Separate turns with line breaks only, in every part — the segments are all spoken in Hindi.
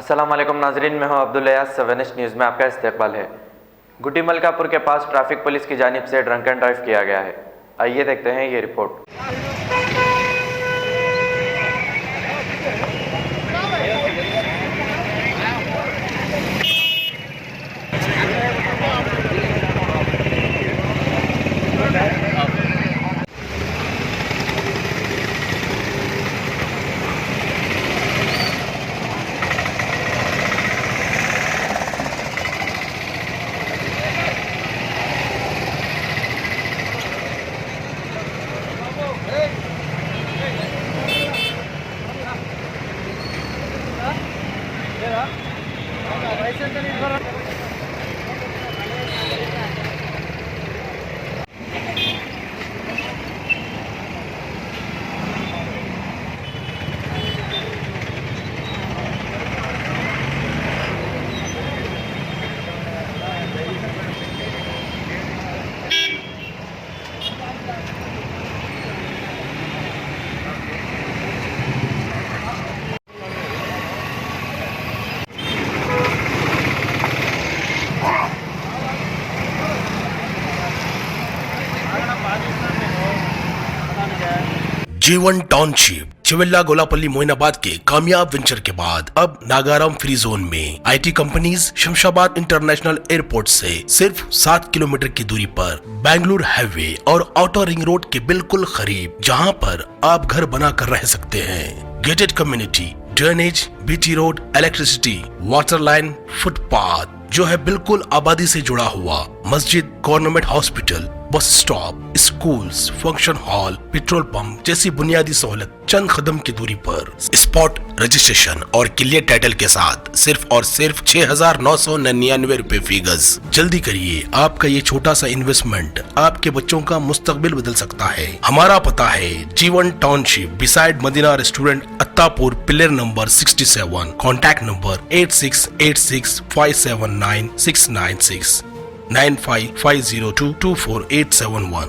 अस्सलाम वालेकुम नाजरीन, मैं हूं अब्दुल अयाज। 7H न्यूज़ में आपका इस्तकबाल है। गुड्डी मलकापुर के पास ट्रैफिक पुलिस की जानिब से ड्रंक एंड ड्राइव किया गया है। आइए देखते हैं ये रिपोर्ट।
G1 टाउनशिप चिविल्ला गोलापल्ली मोइनाबाद के कामयाब वेंचर के बाद अब नागाराम फ्री जोन में IT companies Shamshabad international airport से सिर्फ 7 किलोमीटर की दूरी पर बेंगलुरु हाईवे और आउटर रिंग रोड के बिल्कुल करीब, जहां पर आप घर बना कर रह सकते हैं। Gated community, drainage, BT road, electricity, water line, footpath जो है बिल्कुल आबादी से जुड़ा हुआ, मस्जिद, government hospital, bus stop, schools, function hall, petrol pump जैसी बुनियादी सहूलत चंद कदम की दूरी पर। स्पॉट रजिस्ट्रेशन और क्लियर टाइटल के साथ सिर्फ और सिर्फ 6,999 रुपए फी गज। जल्दी करिए, आपका ये छोटा सा इन्वेस्टमेंट आपके बच्चों का मुस्तकबिल बदल सकता है। हमारा पता है G1 township beside Madina restaurant, Attapur, pillar number 67। Contact number 8686579696 9550224871।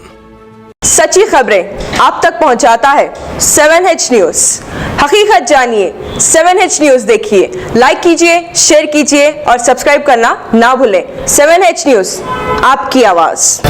सच्ची खबरें आप तक पहुंचाता है 7H न्यूज़। हकीकत जानिए, 7H न्यूज़ देखिए, लाइक कीजिए, शेयर कीजिए और सब्सक्राइब करना ना भूलें। 7H न्यूज़, आपकी आवाज़।